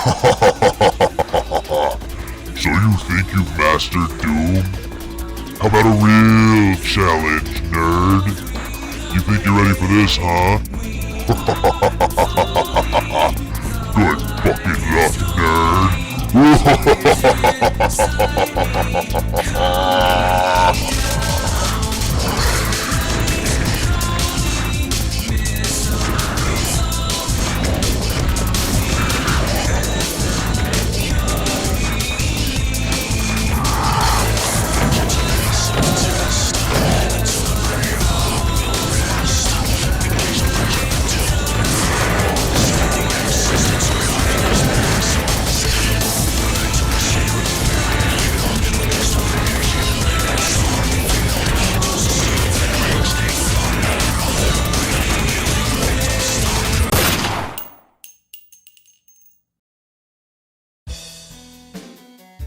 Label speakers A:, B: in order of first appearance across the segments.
A: So you think you've mastered Doom? How about a real challenge, nerd? You think you're ready for this, huh? Good fucking luck, nerd.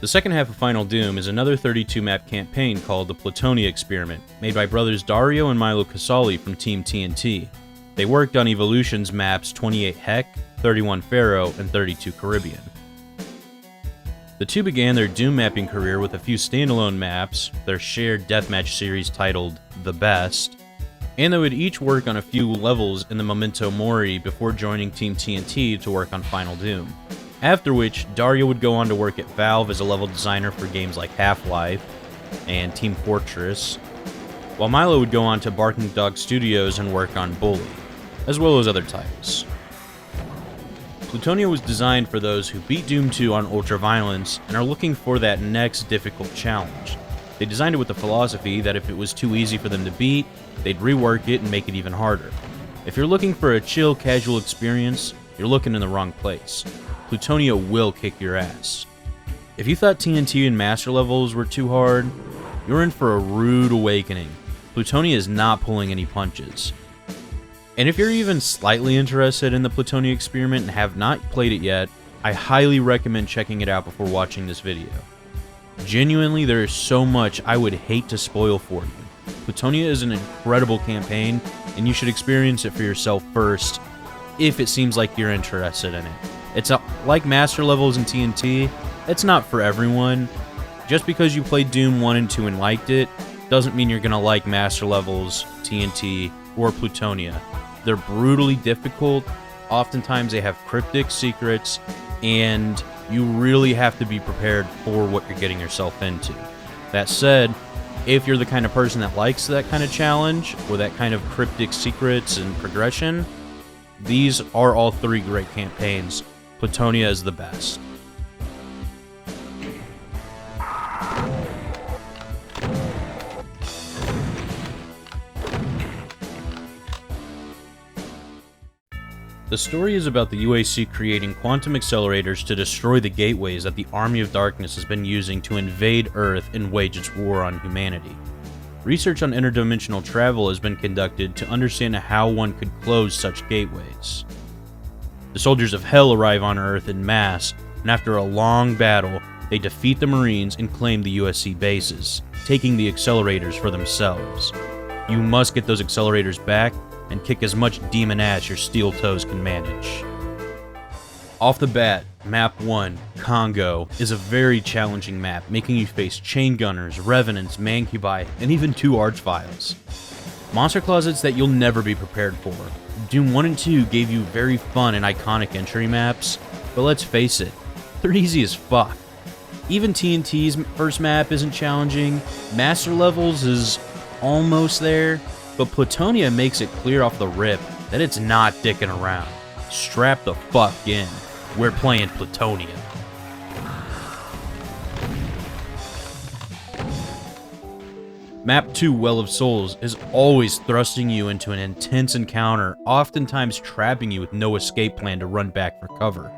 B: The second half of Final Doom is another 32-map campaign called the Plutonia Experiment, made by brothers Dario and Milo Casali from Team TNT. They worked on Evolution's maps 28 Heck, 31 Pharaoh, and 32 Caribbean. The two began their Doom mapping career with a few standalone maps, their shared deathmatch series titled The Best, and they would each work on a few levels in the Memento Mori before joining Team TNT to work on Final Doom. After which, Dario would go on to work at Valve as a level designer for games like Half-Life and Team Fortress, while Milo would go on to Barking Dog Studios and work on Bully, as well as other titles. Plutonia was designed for those who beat Doom 2 on ultraviolence and are looking for that next difficult challenge. They designed it with the philosophy that if it was too easy for them to beat, they'd rework it and make it even harder. If you're looking for a chill, casual experience, you're looking in the wrong place. Plutonia will kick your ass. If you thought TNT and Master levels were too hard, you're in for a rude awakening. Plutonia is not pulling any punches. And if you're even slightly interested in the Plutonia Experiment and have not played it yet, I highly recommend checking it out before watching this video. Genuinely, there is so much I would hate to spoil for you. Plutonia is an incredible campaign, and you should experience it for yourself first, if it seems like you're interested in it. It's like Master levels in TNT, it's not for everyone. Just because you played Doom 1 and 2 and liked it, doesn't mean you're gonna like Master levels, TNT, or Plutonia. They're brutally difficult, oftentimes they have cryptic secrets, and you really have to be prepared for what you're getting yourself into. That said, if you're the kind of person that likes that kind of challenge, or that kind of cryptic secrets and progression, these are all three great campaigns. Plutonia is the best. The story is about the UAC creating quantum accelerators to destroy the gateways that the Army of Darkness has been using to invade Earth and wage its war on humanity. Research on interdimensional travel has been conducted to understand how one could close such gateways. The soldiers of Hell arrive on Earth en masse, and after a long battle, they defeat the Marines and claim the USC bases, taking the accelerators for themselves. You must get those accelerators back and kick as much demon ass your steel toes can manage. Off the bat, Map 1, Congo, is a very challenging map, making you face chain gunners, revenants, mancubi, and even 2 archviles. Monster closets that you'll never be prepared for. Doom 1 and 2 gave you very fun and iconic entry maps, but let's face it, they're easy as fuck. Even TNT's first map isn't challenging, Master levels is almost there, but Plutonia makes it clear off the rip that it's not dicking around. Strap the fuck in. We're playing Plutonia. Map 2, Well of Souls, is always thrusting you into an intense encounter, oftentimes trapping you with no escape plan to run back for cover.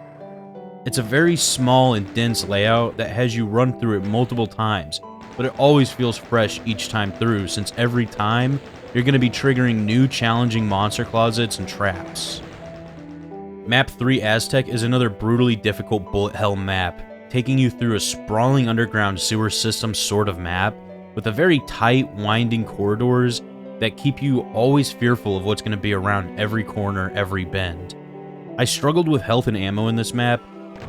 B: It's a very small and dense layout that has you run through it multiple times, but it always feels fresh each time through, since every time, you're going to be triggering new challenging monster closets and traps. Map 3, Aztec, is another brutally difficult bullet hell map, taking you through a sprawling underground sewer system sort of map, with a very tight, winding corridors that keep you always fearful of what's going to be around every corner, every bend. I struggled with health and ammo in this map,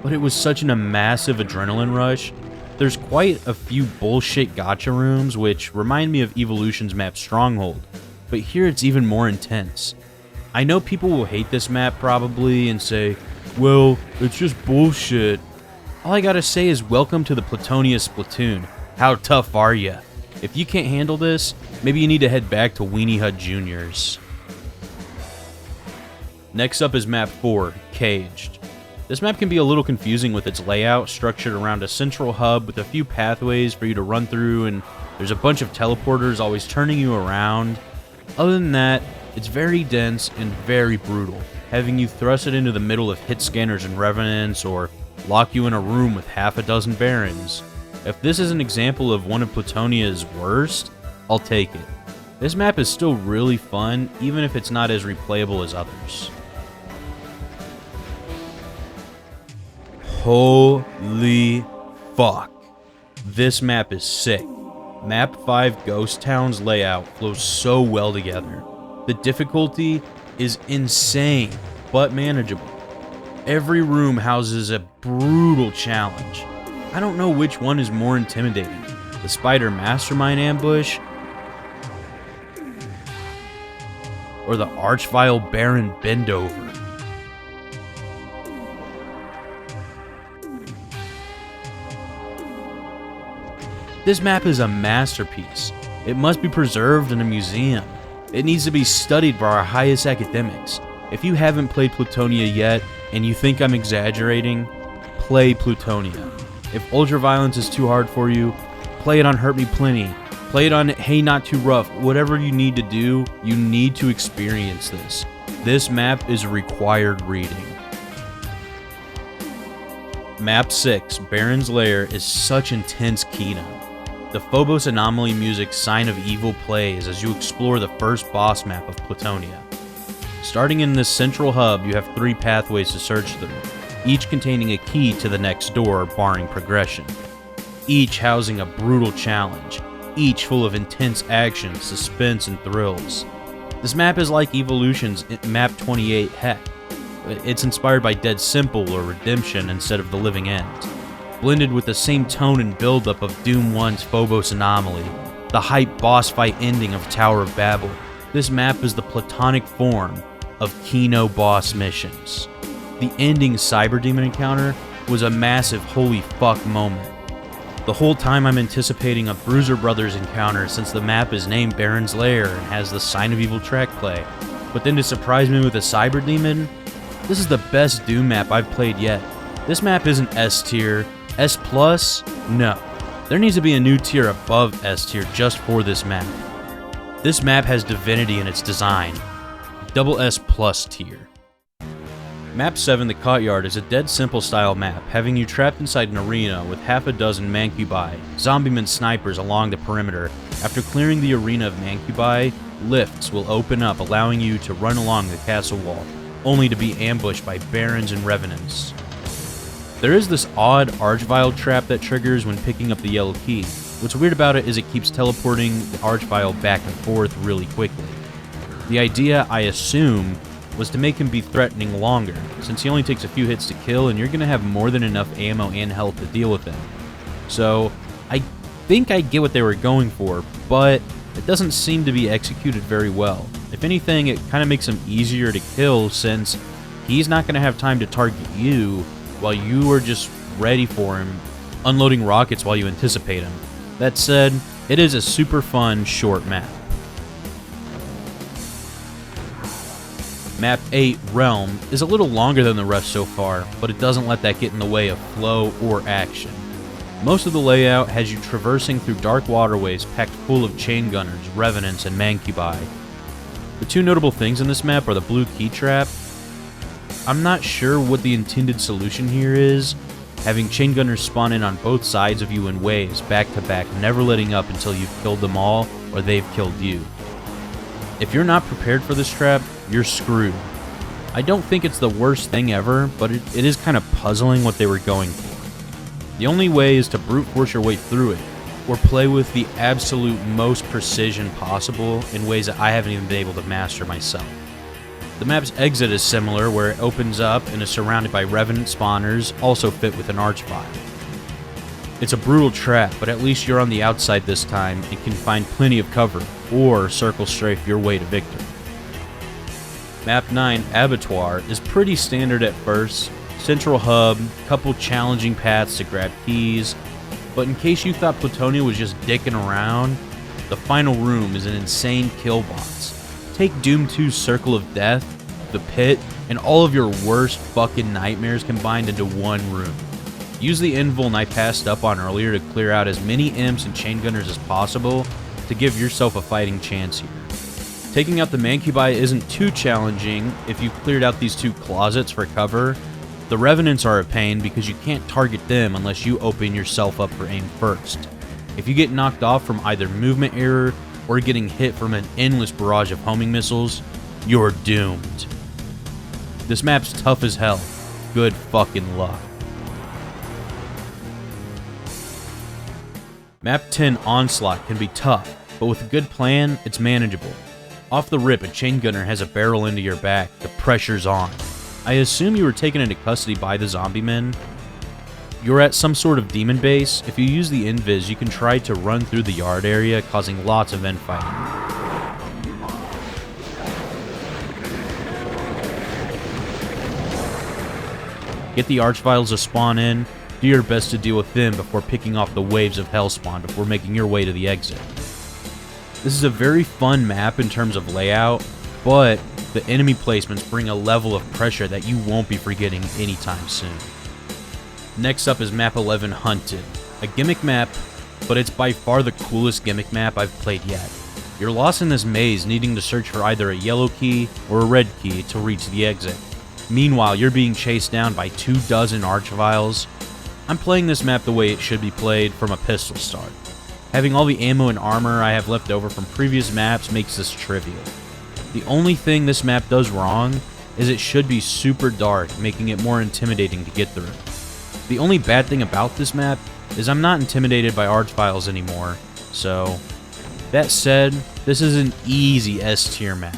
B: but it was such a massive adrenaline rush. There's quite a few bullshit gotcha rooms which remind me of Evolution's map Stronghold, but here it's even more intense. I know people will hate this map probably and say, well, it's just bullshit. All I gotta say is welcome to the Plutonia Splatoon. How tough are ya? If you can't handle this, maybe you need to head back to Weenie Hut Juniors. Next up is map 4, Caged. This map can be a little confusing with its layout, structured around a central hub with a few pathways for you to run through, and there's a bunch of teleporters always turning you around. Other than that, it's very dense and very brutal, having you thrusted into the middle of hit scanners and revenants, or lock you in a room with half a dozen barons. If this is an example of one of Plutonia's worst, I'll take it. This map is still really fun, even if it's not as replayable as others. Holy fuck. This map is sick. Map 5 Ghost Town's layout flows so well together. The difficulty is insane, but manageable. Every room houses a brutal challenge. I don't know which one is more intimidating, the Spider Mastermind ambush or the Archvile Baron Bendover. This map is a masterpiece. It must be preserved in a museum. It needs to be studied by our highest academics. If you haven't played Plutonia yet, and you think I'm exaggerating, play Plutonia. If Ultraviolence is too hard for you, play it on Hurt Me Plenty. Play it on Hey Not Too Rough. Whatever you need to do, you need to experience this. This map is required reading. Map 6, Baron's Lair, is such intense Kino. The Phobos Anomaly music Sign of Evil plays as you explore the first boss map of Plutonia. Starting in this central hub, you have 3 pathways to search through, each containing a key to the next door, barring progression. Each housing a brutal challenge, each full of intense action, suspense, and thrills. This map is like Evolution's Map 28 Heck. It's inspired by Dead Simple or Redemption instead of The Living End. Blended with the same tone and buildup of Doom 1's Phobos Anomaly, the hype boss fight ending of Tower of Babel, this map is the platonic form of Kino boss missions. The ending Cyber Demon encounter was a massive holy fuck moment. The whole time I'm anticipating a Bruiser Brothers encounter since the map is named Baron's Lair and has the Sign of Evil track play, but then to surprise me with a Cyber Demon? This is the best Doom map I've played yet. This map isn't S tier. S+? No. There needs to be a new tier above S tier just for this map. This map has divinity in its design. Double S+ tier. Map 7, The Courtyard, is a Dead Simple style map, having you trapped inside an arena with half a dozen Mancubi, zombieman snipers along the perimeter. After clearing the arena of Mancubi, lifts will open up, allowing you to run along the castle wall, only to be ambushed by barons and revenants. There is this odd Archvile trap that triggers when picking up the yellow key. What's weird about it is it keeps teleporting the Archvile back and forth really quickly. The idea, I assume, was to make him be threatening longer, since he only takes a few hits to kill and you're going to have more than enough ammo and health to deal with him. So, I think I get what they were going for, but it doesn't seem to be executed very well. If anything, it kind of makes him easier to kill since he's not going to have time to target you while you are just ready for him, unloading rockets while you anticipate him. That said, it is a super fun, short map. Map 8, Realm, is a little longer than the rest so far, but it doesn't let that get in the way of flow or action. Most of the layout has you traversing through dark waterways packed full of chain gunners, revenants, and mancubi. The 2 notable things in this map are the blue key trap. I'm not sure what the intended solution here is, having chain gunners spawn in on both sides of you in waves, back to back, never letting up until you've killed them all or they've killed you. If you're not prepared for this trap, you're screwed. I don't think it's the worst thing ever, but it is kind of puzzling what they were going for. The only way is to brute force your way through it, or play with the absolute most precision possible in ways that I haven't even been able to master myself. The map's exit is similar, where it opens up and is surrounded by revenant spawners, also fit with an archvile. It's a brutal trap, but at least you're on the outside this time and can find plenty of cover, or circle strafe your way to victory. Map 9, Abattoir, is pretty standard at first. Central hub, couple challenging paths to grab keys, but in case you thought Plutonia was just dicking around, the final room is an insane kill box. Take Doom 2's Circle of Death, the Pit, and all of your worst fucking nightmares combined into one room. Use the invuln I passed up on earlier to clear out as many imps and chain gunners as possible to give yourself a fighting chance here. Taking out the mancubi isn't too challenging if you cleared out these two closets for cover. The revenants are a pain because you can't target them unless you open yourself up for aim first. If you get knocked off from either movement error or getting hit from an endless barrage of homing missiles, you're doomed. This map's tough as hell. Good fucking luck. Map 10 Onslaught can be tough, but with a good plan, it's manageable. Off the rip, a chain gunner has a barrel into your back. The pressure's on. I assume you were taken into custody by the zombie men. You're at some sort of demon base. If you use the invis, you can try to run through the yard area, causing lots of infighting. Get the archviles to spawn in. Do your best to deal with them before picking off the waves of hellspawn before making your way to the exit. This is a very fun map in terms of layout, but the enemy placements bring a level of pressure that you won't be forgetting anytime soon. Next up is Map 11 Hunted, a gimmick map, but it's by far the coolest gimmick map I've played yet. You're lost in this maze needing to search for either a yellow key or a red key to reach the exit. Meanwhile, you're being chased down by 24 archviles. I'm playing this map the way it should be played, from a pistol start. Having all the ammo and armor I have left over from previous maps makes this trivial. The only thing this map does wrong is it should be super dark, making it more intimidating to get through. The only bad thing about this map is I'm not intimidated by archviles anymore, so that said, this is an easy S tier map.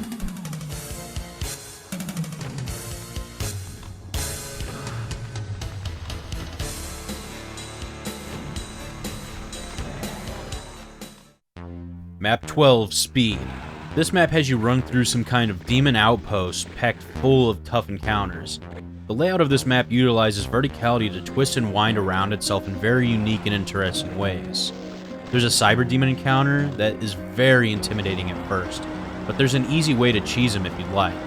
B: Map 12, Speed. This map has you run through some kind of demon outpost packed full of tough encounters. The layout of this map utilizes verticality to twist and wind around itself in very unique and interesting ways. There's a cyber demon encounter that is very intimidating at first, but there's an easy way to cheese him if you'd like.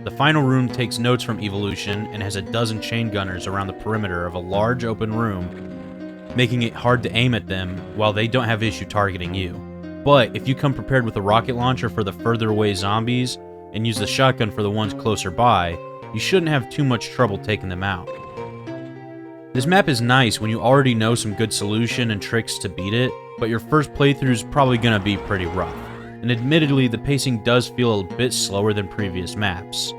B: The final room takes notes from Evolution and has a dozen chain gunners around the perimeter of a large open room, making it hard to aim at them while they don't have issue targeting you. But if you come prepared with a rocket launcher for the further away zombies and use the shotgun for the ones closer by, you shouldn't have too much trouble taking them out. This map is nice when you already know some good solution and tricks to beat it, but your first playthrough is probably going to be pretty rough. And admittedly, the pacing does feel a bit slower than previous maps.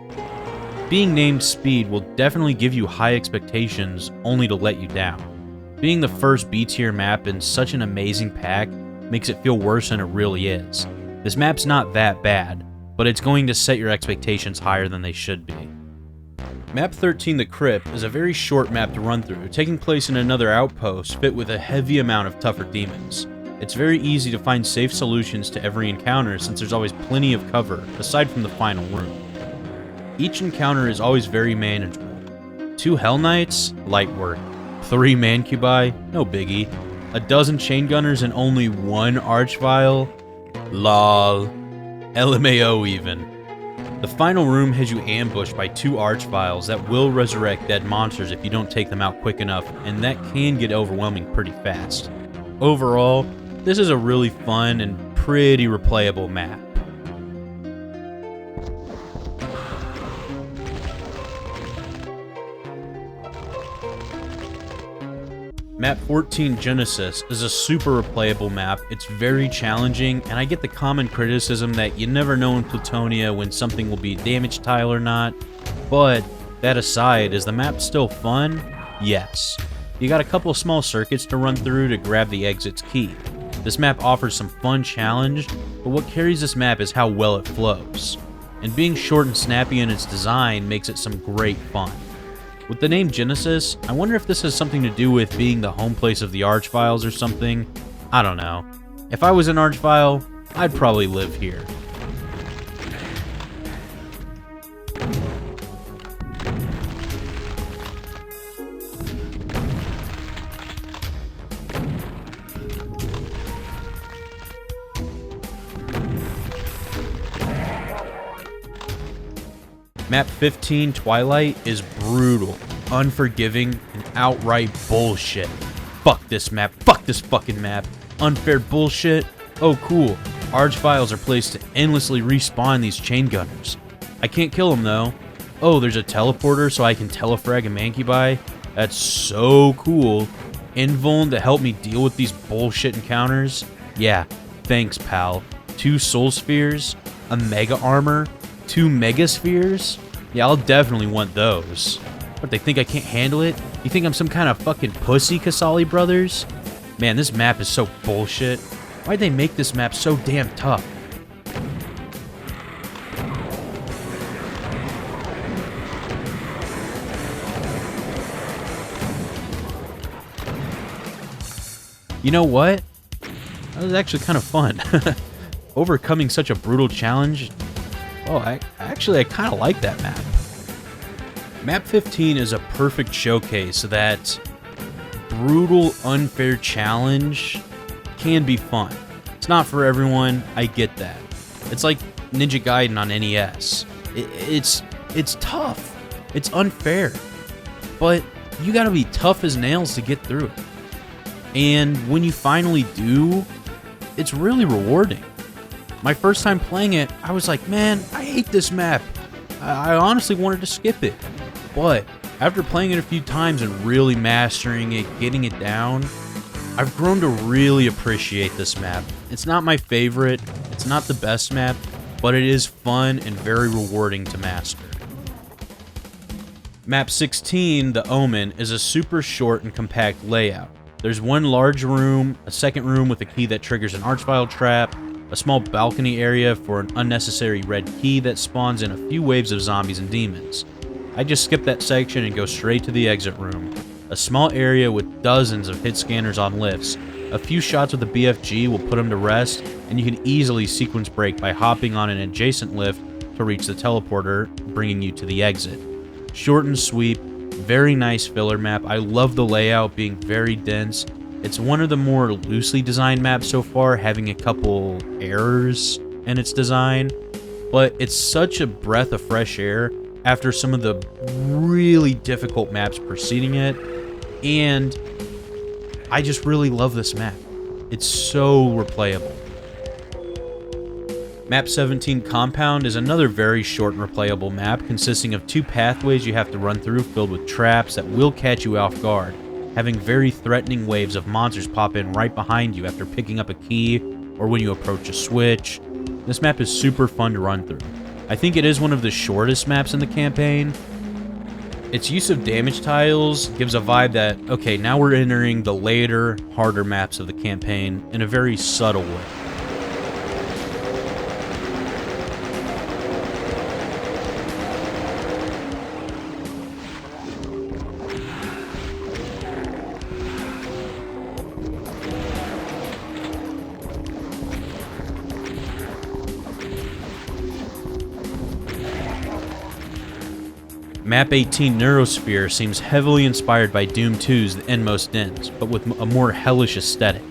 B: Being named Speed will definitely give you high expectations, only to let you down. Being the first B-tier map in such an amazing pack makes it feel worse than it really is. This map's not that bad, but it's going to set your expectations higher than they should be. Map 13, The Crypt, is a very short map to run through, taking place in another outpost fit with a heavy amount of tougher demons. It's very easy to find safe solutions to every encounter since there's always plenty of cover, aside from the final room. Each encounter is always very manageable. 2 Hell Knights? Light work. 3 Mancubi? No biggie. A dozen chain gunners and only 1 archvile? Lol. LMAO even. The final room has you ambushed by 2 archviles that will resurrect dead monsters if you don't take them out quick enough, and that can get overwhelming pretty fast. Overall, this is a really fun and pretty replayable map. Map 14 Genesis is a super replayable map. It's very challenging, and I get the common criticism that you never know in Plutonia when something will be damage tile or not, but That aside, is the map still fun? Yes. You got a couple small circuits to run through to grab the exit's key. This map offers some fun challenge, but what carries this map is how well it flows. And being short and snappy in its design makes it some great fun. With the name Genesis, I wonder if this has something to do with being the home place of the Archviles or something. I don't know. If I was an Archvile, I'd probably live here. Map 15, Twilight, is brutal, unforgiving, and outright bullshit. Fuck this map. Fuck this fucking map. Unfair bullshit. Oh cool. Archviles are placed to endlessly respawn these chain gunners. I can't kill them though. Oh, there's a teleporter so I can telefrag a mancubi. That's so cool. Invuln to help me deal with these bullshit encounters. Yeah, thanks pal. 2 soul spheres, a mega armor, 2 mega spheres. Yeah, I'll definitely want those. What, they think I can't handle it? You think I'm some kind of fucking pussy, Casali brothers? Man, this map is so bullshit. Why'd they make this map so damn tough? You know what? That was actually kind of fun. Overcoming such a brutal challenge. Oh, I kind of like that map. Map 15 is a perfect showcase that brutal, unfair challenge can be fun. It's not for everyone, I get that. It's like Ninja Gaiden on NES. It's tough. It's unfair. But you gotta be tough as nails to get through it. And when you finally do, it's really rewarding. My first time playing it, I was like, man, I hate this map. I honestly wanted to skip it. But after playing it a few times and really mastering it, getting it down, I've grown to really appreciate this map. It's not my favorite, it's not the best map, but it is fun and very rewarding to master. Map 16, The Omen, is a super short and compact layout. There's one large room, a second room with a key that triggers an Archvile trap, a small balcony area for an unnecessary red key that spawns in a few waves of zombies and demons. I just skip that section and go straight to the exit room. A small area with dozens of hit scanners on lifts. A few shots with the BFG will put them to rest, and you can easily sequence break by hopping on an adjacent lift to reach the teleporter, bringing you to the exit. Short and sweet, very nice filler map. I love the layout being very dense. It's one of the more loosely designed maps so far, having a couple errors in its design, but it's such a breath of fresh air after some of the really difficult maps preceding it, and I just really love this map. It's so replayable. Map 17 Compound is another very short and replayable map consisting of 2 pathways you have to run through filled with traps that will catch you off guard, having very threatening waves of monsters pop in right behind you after picking up a key or when you approach a switch. This map is super fun to run through. I think it is one of the shortest maps in the campaign. Its use of damage tiles gives a vibe that, okay, now we're entering the later, harder maps of the campaign in a very subtle way. Map 18 Neurosphere seems heavily inspired by Doom 2's The Endmost Ends, but with a more hellish aesthetic.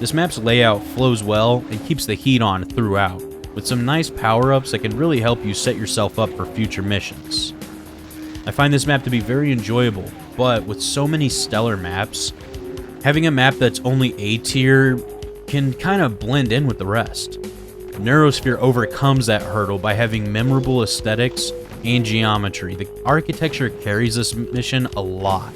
B: This map's layout flows well and keeps the heat on throughout, with some nice power-ups that can really help you set yourself up for future missions. I find this map to be very enjoyable, but with so many stellar maps, having a map that's only A tier can kind of blend in with the rest. Neurosphere overcomes that hurdle by having memorable aesthetics and geometry. The architecture carries this mission a lot.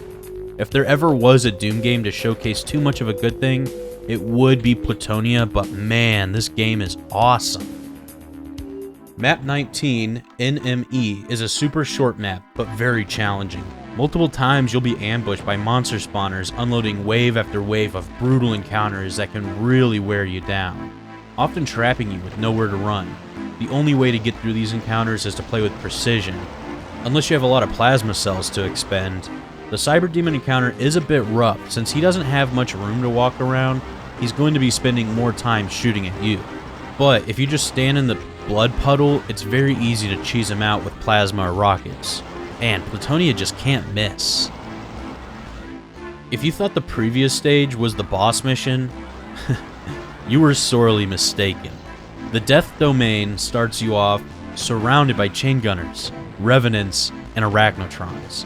B: If there ever was a Doom game to showcase too much of a good thing, it would be Plutonia, but man, this game is awesome. Map 19, NME, is a super short map, but very challenging. Multiple times you'll be ambushed by monster spawners unloading wave after wave of brutal encounters that can really wear you down, often trapping you with nowhere to run. The only way to get through these encounters is to play with precision, unless you have a lot of plasma cells to expend. The Cyber Demon encounter is a bit rough, since he doesn't have much room to walk around. He's going to be spending more time shooting at you. But if you just stand in the blood puddle, it's very easy to cheese him out with plasma or rockets. And Plutonia just can't miss. If you thought the previous stage was the boss mission, you were sorely mistaken. The Death Domain starts you off surrounded by chain gunners, revenants, and arachnotrons.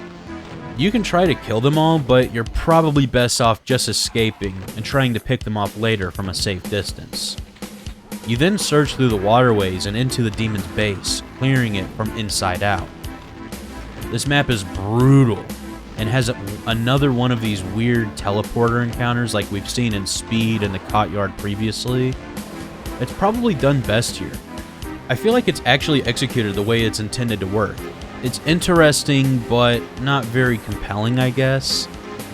B: You can try to kill them all, but you're probably best off just escaping and trying to pick them off later from a safe distance. You then surge through the waterways and into the demon's base, clearing it from inside out. This map is brutal and has another one of these weird teleporter encounters like we've seen in Speed and the Cot Yard previously. It's probably done best here. I feel like it's actually executed the way it's intended to work. It's interesting, but not very compelling, I guess.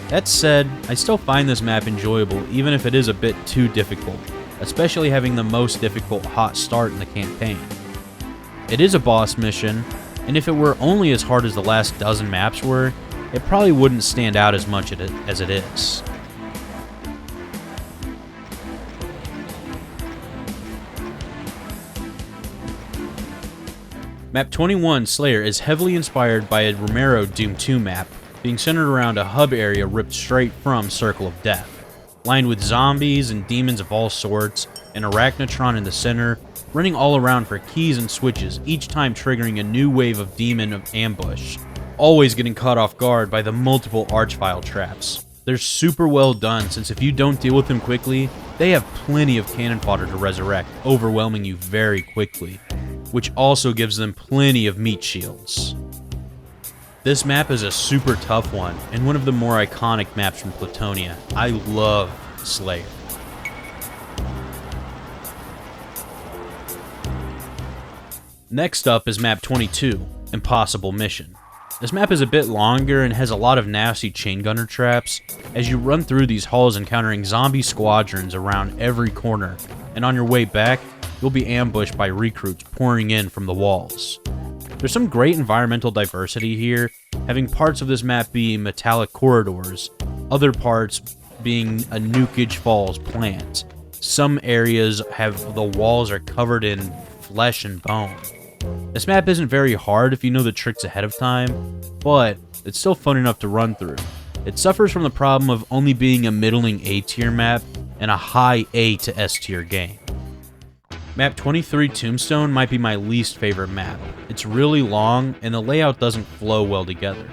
B: That said, I still find this map enjoyable, even if it is a bit too difficult, especially having the most difficult hot start in the campaign. It is a boss mission, and if it were only as hard as the last dozen maps were, it probably wouldn't stand out as much as it is. Map 21, Slayer, is heavily inspired by a Romero Doom 2 map, being centered around a hub area ripped straight from Circle of Death, lined with zombies and demons of all sorts, an arachnotron in the center, running all around for keys and switches, each time triggering a new wave of demon of ambush, always getting caught off guard by the multiple archvile traps. They're super well done, since if you don't deal with them quickly, they have plenty of cannon fodder to resurrect, overwhelming you very quickly, which also gives them plenty of meat shields. This map is a super tough one, and one of the more iconic maps from Plutonia. I love Slayer. Next up is map 22, Impossible Mission. This map is a bit longer and has a lot of nasty chain gunner traps, as you run through these halls encountering zombie squadrons around every corner, and on your way back, you'll be ambushed by recruits pouring in from the walls. There's some great environmental diversity here, having parts of this map be metallic corridors, other parts being a Nukage Falls plant. Some areas have the walls are covered in flesh and bone. This map isn't very hard if you know the tricks ahead of time, but it's still fun enough to run through. It suffers from the problem of only being a middling A tier map and a high A to S tier game. Map 23, Tombstone, might be my least favorite map. It's really long, and the layout doesn't flow well together.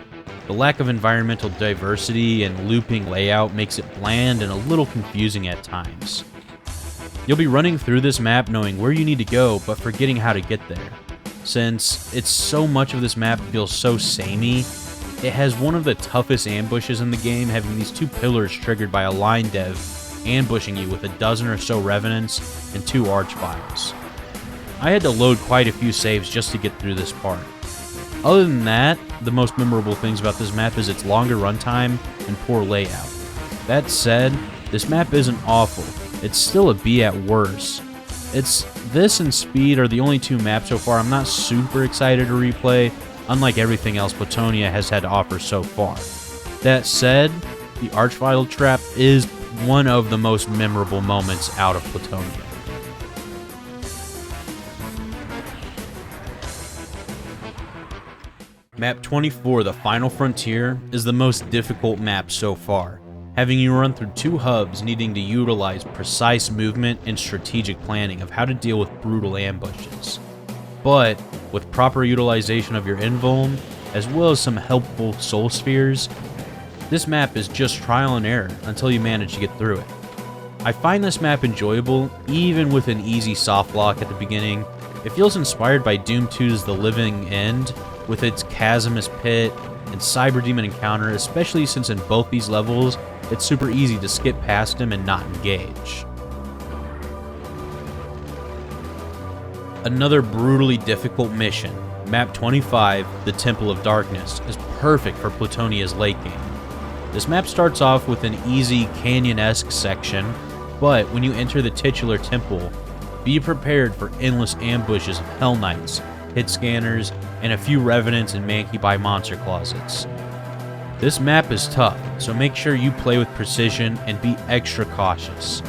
B: The lack of environmental diversity and looping layout makes it bland and a little confusing at times. You'll be running through this map knowing where you need to go, but forgetting how to get there. Since it's so much of this map feels so samey, it has one of the toughest ambushes in the game, having these two pillars triggered by a line dev ambushing you with a dozen or so revenants and 2 archviles. I had to load quite a few saves just to get through this part. Other than that, the most memorable things about this map is its longer runtime and poor layout. That said, this map isn't awful. It's still a B at worst. This and Speed are the only 2 maps so far I'm not super excited to replay, unlike everything else Plutonia has had to offer so far. That said, the archvile trap is one of the most memorable moments out of Plutonia. Map 24, The Final Frontier, is the most difficult map so far, having you run through 2 hubs needing to utilize precise movement and strategic planning of how to deal with brutal ambushes. But with proper utilization of your invuln, as well as some helpful soul spheres, this map is just trial and error until you manage to get through it. I find this map enjoyable, even with an easy soft lock at the beginning. It feels inspired by Doom 2's The Living End, with its Chasmus Pit and Cyber Demon encounter, especially since in both these levels, it's super easy to skip past him and not engage. Another brutally difficult mission, Map 25, the Temple of Darkness, is perfect for Plutonia's late game. This map starts off with an easy canyon-esque section, but when you enter the titular temple, be prepared for endless ambushes of Hell Knights, hit scanners, and a few revenants and manky-by monster closets. This map is tough, so make sure you play with precision and be extra cautious.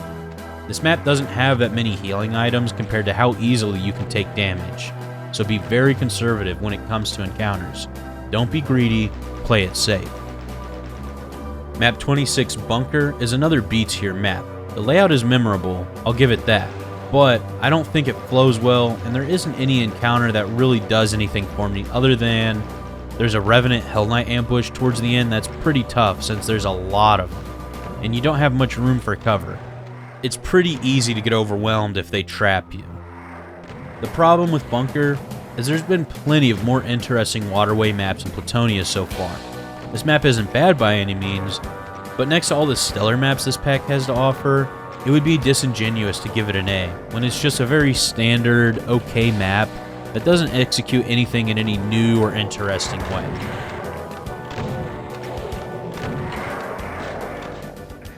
B: This map doesn't have that many healing items compared to how easily you can take damage, so be very conservative when it comes to encounters. Don't be greedy, play it safe. Map 26 Bunker is another B tier map. The layout is memorable, I'll give it that, but I don't think it flows well, and there isn't any encounter that really does anything for me other than there's a Revenant Hell Knight ambush towards the end that's pretty tough since there's a lot of them, and you don't have much room for cover. It's pretty easy to get overwhelmed if they trap you. The problem with Bunker is there's been plenty of more interesting waterway maps in Plutonia so far. This map isn't bad by any means, but next to all the stellar maps this pack has to offer, it would be disingenuous to give it an A, when it's just a very standard, okay map that doesn't execute anything in any new or interesting way.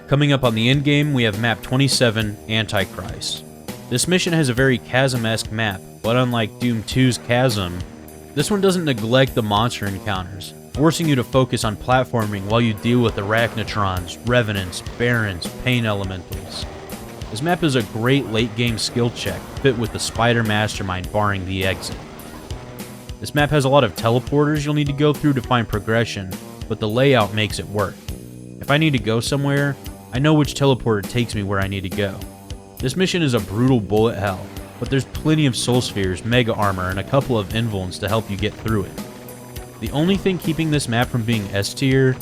B: Coming up on the end game, we have Map 27, Antichrist. This mission has a very Chasm-esque map, but unlike Doom 2's Chasm, this one doesn't neglect the monster encounters, forcing you to focus on platforming while you deal with Arachnotrons, Revenants, Barons, Pain Elementals. This map is a great late-game skill check, fit with the Spider Mastermind barring the exit. This map has a lot of teleporters you'll need to go through to find progression, but the layout makes it work. If I need to go somewhere, I know which teleporter takes me where I need to go. This mission is a brutal bullet hell, but there's plenty of soul spheres, mega armor, and a couple of invulns to help you get through it. The only thing keeping this map from being S tier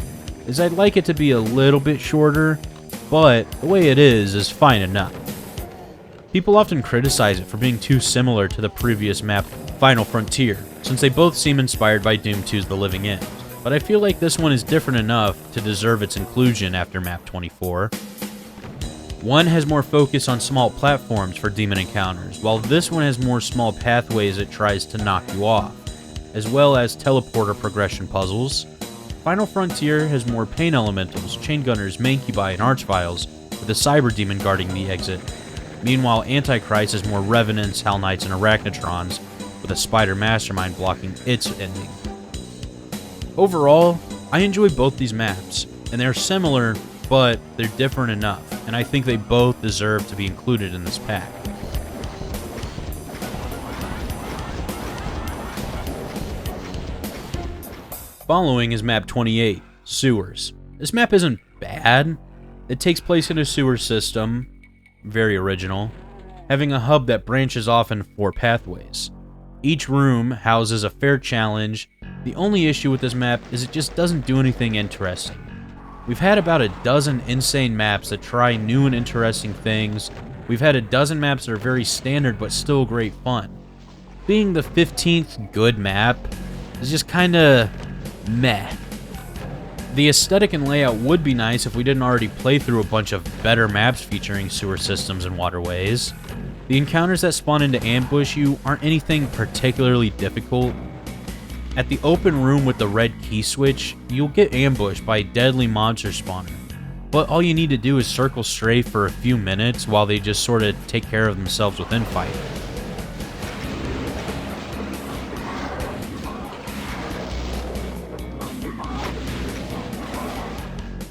B: is I'd like it to be a little bit shorter, but the way it is fine enough. People often criticize it for being too similar to the previous map, Final Frontier, since they both seem inspired by Doom 2's The Living End, but I feel like this one is different enough to deserve its inclusion after Map 24. One has more focus on small platforms for demon encounters, while this one has more small pathways it tries to knock you off, as well as teleporter progression puzzles. Final Frontier has more pain elementals, chain gunners, mancubi, and archviles, with a cyber demon guarding the exit. Meanwhile, Antichrist has more revenants, hell knights, and arachnotrons, with a spider mastermind blocking its ending. Overall, I enjoy both these maps, and they're similar, but they're different enough, and I think they both deserve to be included in this pack. Following is Map 28, Sewers. This map isn't bad. It takes place in a sewer system, very original, having a hub that branches off in 4 pathways. Each room houses a fair challenge. The only issue with this map is it just doesn't do anything interesting. We've had about a dozen insane maps that try new and interesting things. We've had a dozen maps that are very standard but still great fun. Being the 15th good map is just kinda meh. The aesthetic and layout would be nice if we didn't already play through a bunch of better maps featuring sewer systems and waterways. The encounters that spawn into ambush you aren't anything particularly difficult. At the open room with the red key switch, you'll get ambushed by a deadly monster spawner, but all you need to do is circle strafe for a few minutes while they just sorta take care of themselves within fight.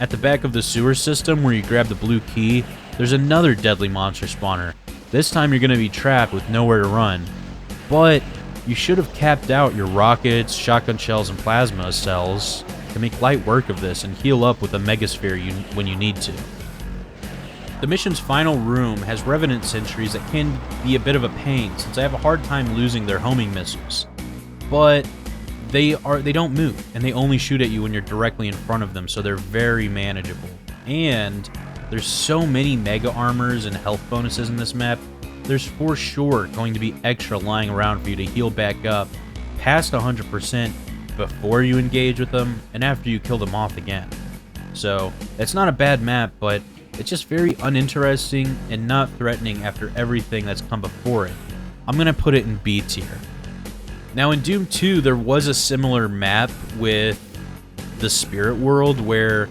B: At the back of the sewer system where you grab the blue key, there's another deadly monster spawner. This time you're going to be trapped with nowhere to run, but you should have capped out your rockets, shotgun shells, and plasma cells to make light work of this and heal up with a megasphere when you need to. The mission's final room has revenant sentries that can be a bit of a pain since I have a hard time losing their homing missiles, but they don't move, and they only shoot at you when you're directly in front of them, so they're very manageable. And there's so many mega armors and health bonuses in this map, there's for sure going to be extra lying around for you to heal back up past 100% before you engage with them and after you kill them off again. So, it's not a bad map, but it's just very uninteresting and not threatening after everything that's come before it. I'm going to put it in B tier. Now in Doom 2, there was a similar map with the Spirit World where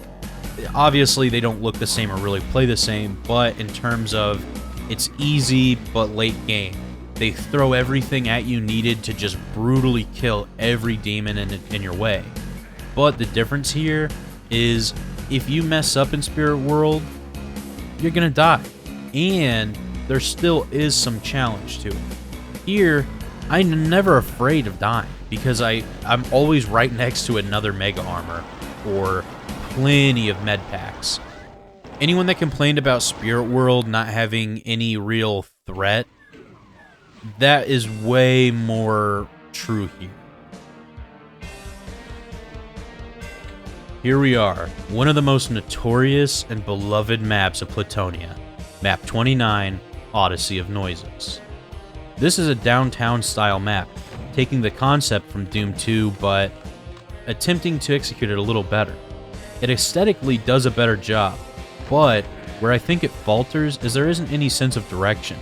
B: obviously they don't look the same or really play the same, but in terms of it's easy but late game. They throw everything at you needed to just brutally kill every demon in your way. But the difference here is if you mess up in Spirit World, you're gonna die. And there still is some challenge to it. Here, I'm never afraid of dying because I'm always right next to another Mega Armor or plenty of med packs. Anyone that complained about Spirit World not having any real threat, that is way more true here. Here we are, one of the most notorious and beloved maps of Plutonia, Map 29, Odyssey of Noises. This is a downtown-style map, taking the concept from Doom 2, but attempting to execute it a little better. It aesthetically does a better job, but where I think it falters is there isn't any sense of direction.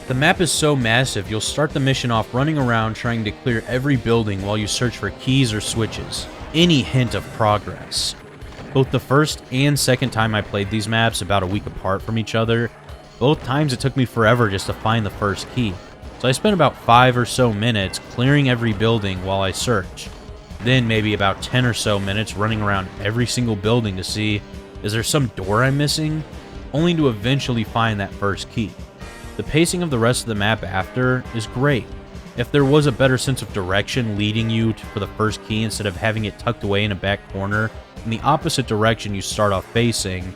B: The map is so massive, you'll start the mission off running around trying to clear every building while you search for keys or switches, any hint of progress. Both the first and second time I played these maps about a week apart from each other, both times it took me forever just to find the first key. So I spent about 5 or so minutes clearing every building while I searched. Then maybe about 10 or so minutes running around every single building to see, is there some door I'm missing? Only to eventually find that first key. The pacing of the rest of the map after is great. If there was a better sense of direction leading you for the first key instead of having it tucked away in a back corner in the opposite direction you start off facing,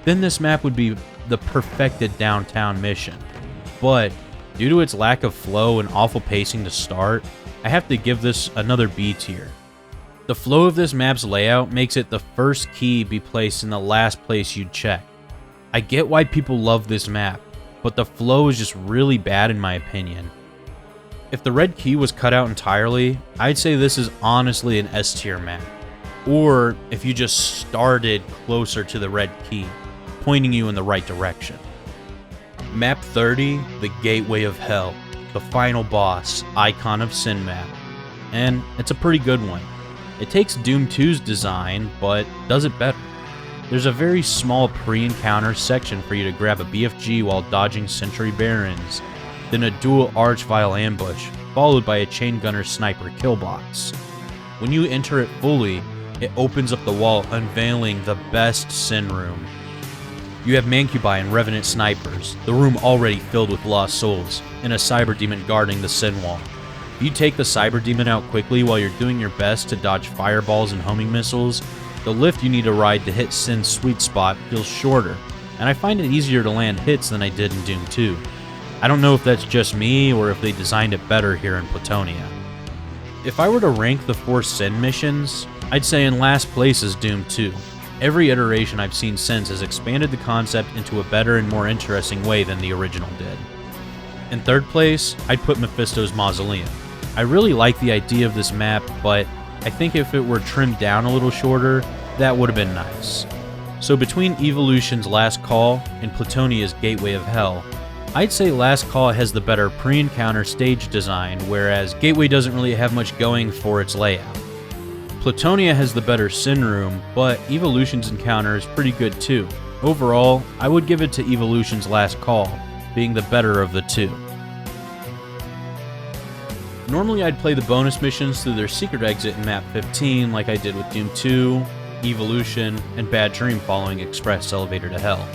B: then this map would be the perfected downtown mission. But due to its lack of flow and awful pacing to start, I have to give this another B tier. The flow of this map's layout makes it the first key be placed in the last place you'd check. I get why people love this map, but the flow is just really bad in my opinion. If the red key was cut out entirely, I'd say this is honestly an S tier map. Or if you just started closer to the red key, pointing you in the right direction. Map 30, the Gateway of Hell, the final boss, Icon of Sin map. And it's a pretty good one. It takes Doom 2's design, but does it better. There's a very small pre-encounter section for you to grab a BFG while dodging Sentry Barons, then a dual Archvile ambush, followed by a Chain Gunner Sniper kill box. When you enter it fully, it opens up the wall, unveiling the best Sin Room. You have Mancubi and Revenant Snipers, the room already filled with lost souls, and a Cyber Demon guarding the Sin Wall. If you take the Cyber Demon out quickly while you're doing your best to dodge fireballs and homing missiles, the lift you need to ride to hit Sin's sweet spot feels shorter, and I find it easier to land hits than I did in Doom 2. I don't know if that's just me or if they designed it better here in Plutonia. If I were to rank the 4 Sin missions, I'd say in last place is Doom 2. Every iteration I've seen since has expanded the concept into a better and more interesting way than the original did. In third place, I'd put Mephisto's Mausoleum. I really like the idea of this map, but I think if it were trimmed down a little shorter, that would have been nice. So between Evolution's Last Call and Plutonia's Gateway of Hell, I'd say Last Call has the better pre-encounter stage design, whereas Gateway doesn't really have much going for its layout. Plutonia has the better Sin Room, but Evolution's encounter is pretty good too. Overall, I would give it to Evolution's Last Call, being the better of the two. Normally I'd play the bonus missions through their secret exit in map 15 like I did with Doom 2, Evolution, and Bad Dream following Express Elevator to Hell.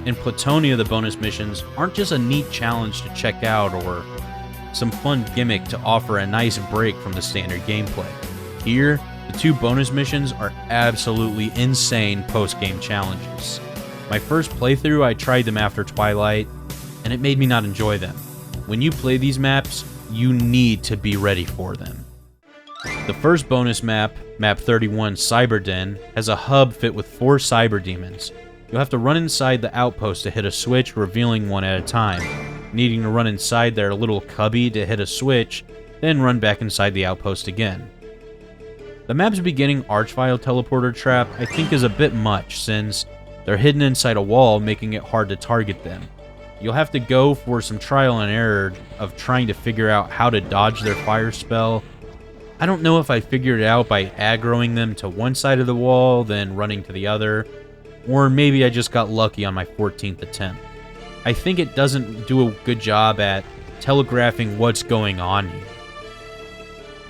B: In Plutonia, the bonus missions aren't just a neat challenge to check out or some fun gimmick to offer a nice break from the standard gameplay. Here, the 2 bonus missions are absolutely insane post-game challenges. My first playthrough, I tried them after Twilight, and it made me not enjoy them. When you play these maps, you need to be ready for them. The first bonus map, Map 31 Cyber Den, has a hub fit with 4 Cyber Demons. You'll have to run inside the outpost to hit a switch, revealing one at a time, needing to run inside their little cubby to hit a switch, then run back inside the outpost again. The map's beginning Archvile teleporter trap I think is a bit much, since they're hidden inside a wall, making it hard to target them. You'll have to go for some trial and error of trying to figure out how to dodge their fire spell. I don't know if I figured it out by aggroing them to one side of the wall, then running to the other, or maybe I just got lucky on my 14th attempt. I think it doesn't do a good job at telegraphing what's going on here.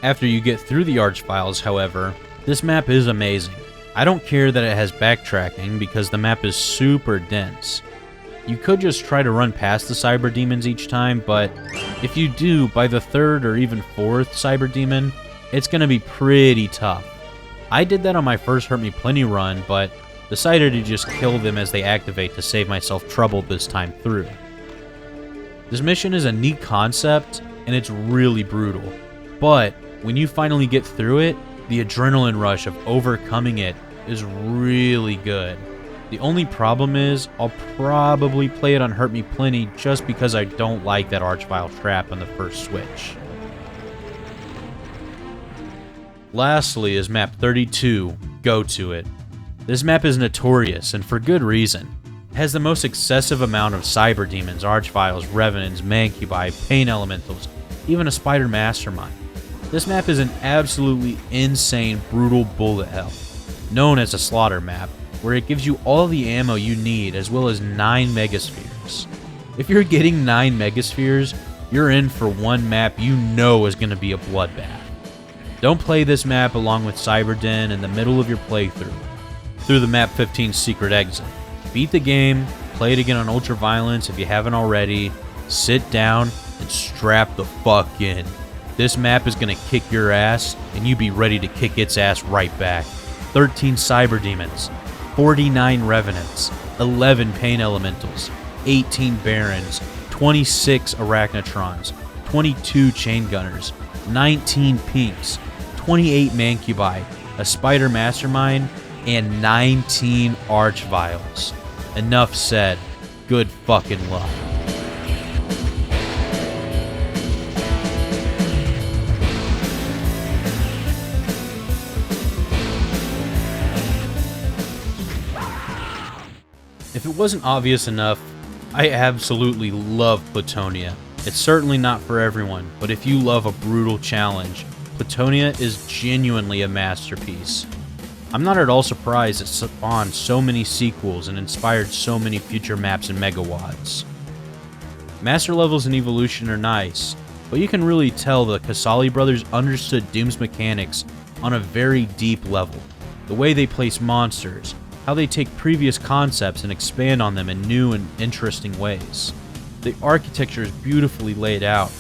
B: After you get through the Archviles, however, this map is amazing. I don't care that it has backtracking because the map is super dense. You could just try to run past the Cyber Demons each time, but if you do, by the 3rd or even 4th Cyber Demon, it's going to be pretty tough. I did that on my first Hurt Me Plenty run, but decided to just kill them as they activate to save myself trouble this time through. This mission is a neat concept, and it's really brutal, but when you finally get through it, the adrenaline rush of overcoming it is really good. The only problem is, I'll probably play it on Hurt Me Plenty just because I don't like that Archvile trap on the first switch. Lastly is map 32, Go To It. This map is notorious, and for good reason. It has the most excessive amount of Cyber Demons, Archviles, Revenants, Mancubi, Pain Elementals, even a Spider Mastermind. This map is an absolutely insane, brutal bullet hell, known as a slaughter map, where it gives you all the ammo you need as well as 9 Megaspheres. If you're getting 9 Megaspheres, you're in for one map you know is going to be a bloodbath. Don't play this map along with Cyberden in the middle of your playthrough, through the map 15 secret exit. Beat the game, play it again on Ultraviolence if you haven't already, sit down, and strap the fuck in. This map is going to kick your ass, and you be ready to kick its ass right back. 13 Cyber Demons, 49 Revenants, 11 Pain Elementals, 18 Barons, 26 Arachnotrons, 22 Chain Gunners, 19 Pinks, 28 Mancubi, a Spider Mastermind, and 19 Archviles. Enough said. Good fucking luck. If it wasn't obvious enough, I absolutely love Plutonia. It's certainly not for everyone, but if you love a brutal challenge, Plutonia is genuinely a masterpiece. I'm not at all surprised it spawned so many sequels and inspired so many future maps and megawads. Master levels in Evolution are nice, but you can really tell the Casali brothers understood Doom's mechanics on a very deep level. The way they place monsters, how they take previous concepts and expand on them in new and interesting ways. The architecture is beautifully laid out.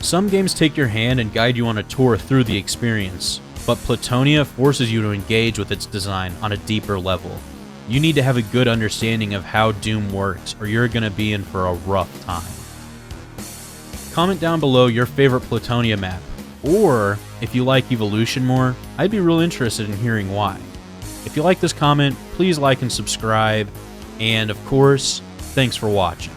B: Some games take your hand and guide you on a tour through the experience, but Plutonia forces you to engage with its design on a deeper level. You need to have a good understanding of how Doom works, or you're going to be in for a rough time. Comment down below your favorite Plutonia map, or if you like Evolution more, I'd be real interested in hearing why. If you like this comment, please like and subscribe, and of course, thanks for watching.